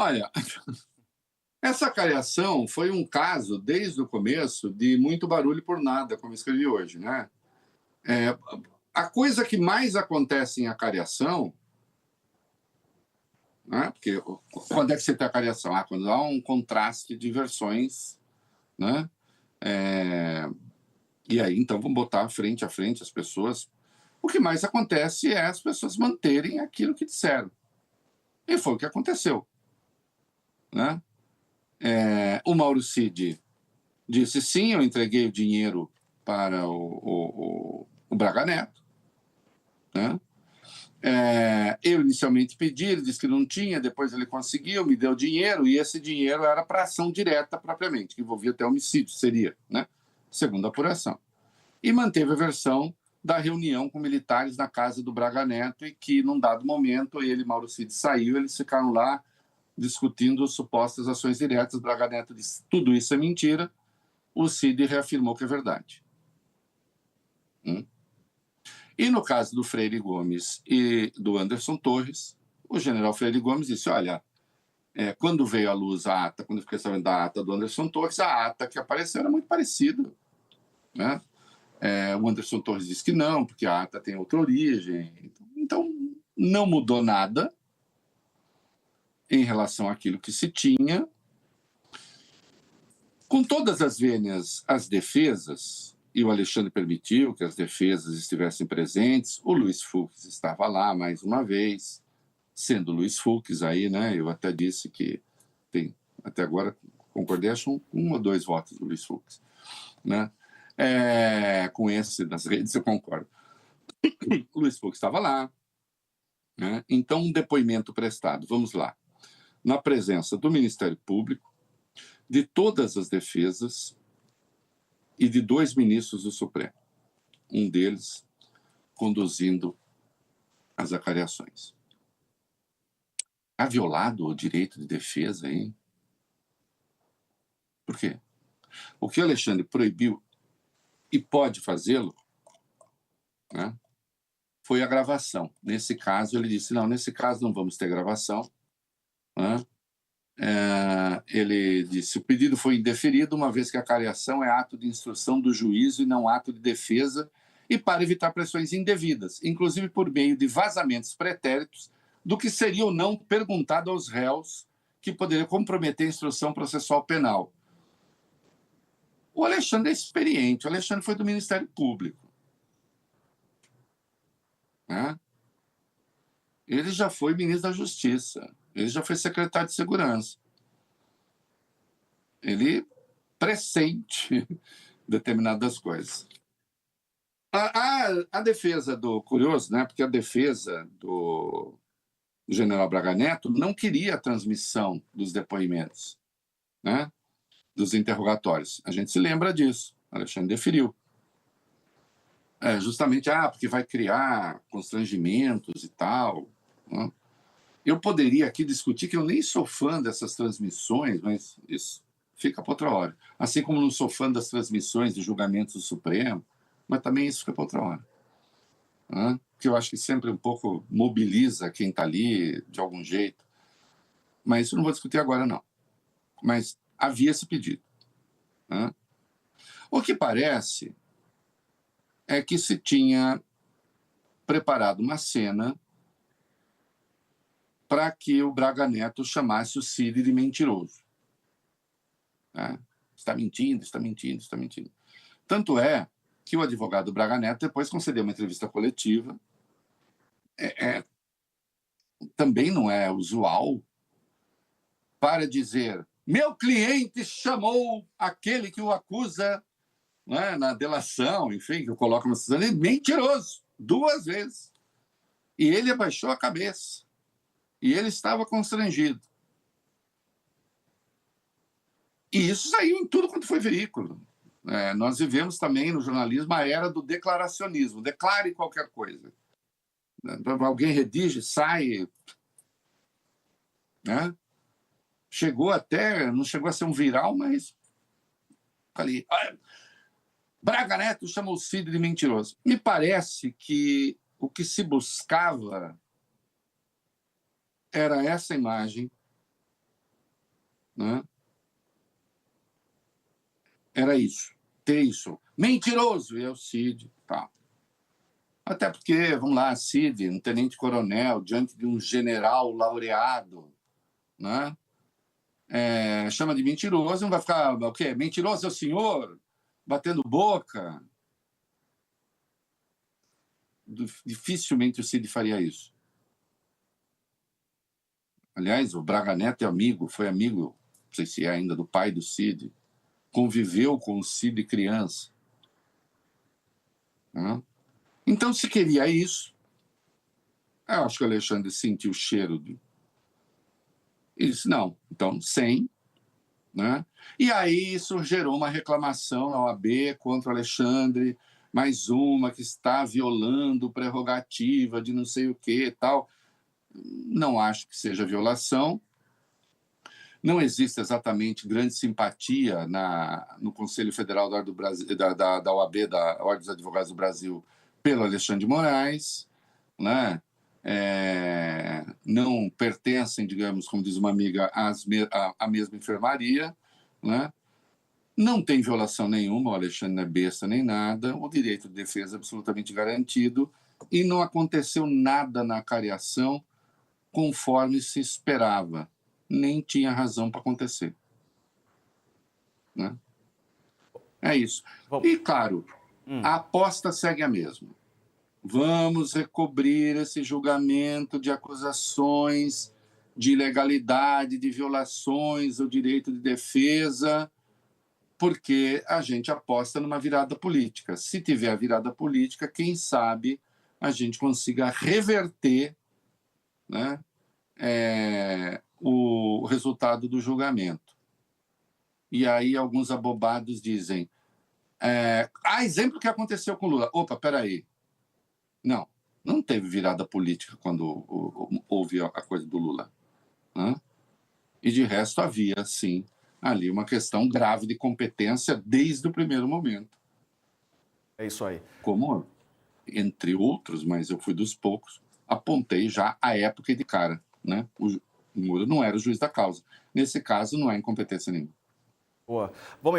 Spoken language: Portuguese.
Olha, essa cariação foi um caso, desde o começo, de muito barulho por nada, como escrevi hoje, né? É, a coisa que mais acontece em acariação, né? Porque quando é que você tem a cariação? Quando há um contraste de versões, né? E aí, então, vamos botar frente a frente as pessoas. O que mais acontece é as pessoas manterem aquilo que disseram. E foi o que aconteceu, né? O Mauro Cid disse sim, eu entreguei o dinheiro para o Braga Neto, né? Eu inicialmente pedi, ele disse que não tinha, depois ele conseguiu, me deu dinheiro, e esse dinheiro era para ação direta propriamente, que envolvia até homicídio, seria, né? Segundo a apuração. E manteve a versão da reunião com militares na casa do Braga Neto e que, num dado momento, ele e Mauro Cid saiu, eles ficaram lá discutindo supostas ações diretas. Braga Neto disse, tudo isso é mentira. O Cid reafirmou que é verdade. E no caso do Freire Gomes e do Anderson Torres, o general Freire Gomes disse, olha, quando veio à luz a ata, quando eu fiquei sabendo da ata do Anderson Torres, a ata que apareceu era muito parecida, né? O Anderson Torres disse que não, porque a ata tem outra origem. Então, não mudou nada em relação àquilo que se tinha. Com todas as vênias, as defesas, e o Alexandre permitiu que as defesas estivessem presentes, o Luiz Fux estava lá mais uma vez, sendo Luiz Fux aí, né? Eu até disse que tem, até agora, concordei, acho um ou dois votos do Luiz Fux, né? Com esse das redes eu concordo. O Luiz Fux estava lá, né? Então, um depoimento prestado, vamos lá, na presença do Ministério Público, de todas as defesas e de 2 ministros do Supremo, um deles conduzindo as acariações. Há violado o direito de defesa, hein? Por quê? O que o Alexandre proibiu e pode fazê-lo, né, foi a gravação. Nesse caso, ele disse, não, nesse caso não vamos ter gravação, né? Ele disse, o pedido foi indeferido, uma vez que a cariação é ato de instrução do juízo e não ato de defesa, e para evitar pressões indevidas, inclusive por meio de vazamentos pretéritos do que seria ou não perguntado aos réus, que poderia comprometer a instrução processual penal. O Alexandre é experiente, o Alexandre foi do Ministério Público, né? Ele já foi ministro da Justiça, ele já foi secretário de Segurança. Ele pressente determinadas coisas. A defesa do curioso, né? Porque a defesa do general Braga Neto não queria a transmissão dos depoimentos, né? Dos interrogatórios. A gente se lembra disso. Alexandre deferiu. Justamente, porque vai criar constrangimentos e tal, né? Eu poderia aqui discutir que eu nem sou fã dessas transmissões, mas isso fica para outra hora. Assim como não sou fã das transmissões de julgamentos do Supremo, mas também isso fica para outra hora, né? Que eu acho que sempre um pouco mobiliza quem está ali de algum jeito. Mas isso não vou discutir agora, não. Mas havia esse pedido, né? O que parece é que se tinha preparado uma cena para que o Braga Neto chamasse o Cid de mentiroso. Está mentindo, está mentindo, está mentindo. Tanto é que o advogado Braga Neto depois concedeu uma entrevista coletiva. Também não é usual para dizer meu cliente chamou aquele que o acusa, né, na delação, enfim, que eu coloco uma decisão, ele é mentiroso, 2 vezes. E ele abaixou a cabeça. E ele estava constrangido. E isso saiu em tudo quanto foi veículo. Nós vivemos também no jornalismo a era do declaracionismo. Declare qualquer coisa. Alguém redige, sai, né? Não chegou a ser um viral, mas ali, Braga Neto chamou o Cid de mentiroso. Me parece que o que se buscava era essa imagem né? Era isso. Ter isso. Mentiroso! E é o Cid. Tá. Até porque, vamos lá, Cid, um tenente-coronel, diante de um general laureado, né? Chama de mentiroso, não vai ficar o quê? Mentiroso é o senhor? Batendo boca? Dificilmente o Cid faria isso. Aliás, o Braga Neto é amigo, foi amigo, não sei se é ainda, do pai do Cid, conviveu com o Cid criança. Né? Então, se queria isso, eu acho que o Alexandre sentiu o cheiro e disse, não, então, sem. Né? E aí isso gerou uma reclamação na OAB contra o Alexandre, mais uma que está violando prerrogativa de não sei o que e tal. Não acho que seja violação. Não existe exatamente grande simpatia no Conselho Federal da OAB, da Ordem dos Advogados do Brasil, pelo Alexandre de Moraes, né? Não pertencem, digamos, como diz uma amiga, à mesma enfermaria, né? Não tem violação nenhuma, o Alexandre não é besta nem nada, o direito de defesa é absolutamente garantido e não aconteceu nada na cariação conforme se esperava. Nem tinha razão para acontecer. Né? É isso. E, claro, a aposta segue a mesma. Vamos recobrir esse julgamento de acusações de ilegalidade, de violações ao direito de defesa, porque a gente aposta numa virada política. Se tiver a virada política, quem sabe a gente consiga reverter, né, o resultado do julgamento. E aí alguns abobados dizem, exemplo que aconteceu com Lula. Opa, peraí. Não teve virada política quando houve a coisa do Lula. Né? E de resto havia, sim, ali uma questão grave de competência desde o primeiro momento. É isso aí. Como, entre outros, mas eu fui dos poucos, apontei já a época de cara. Né? O Moro não era o juiz da causa. Nesse caso, não há incompetência nenhuma. Boa. Vamos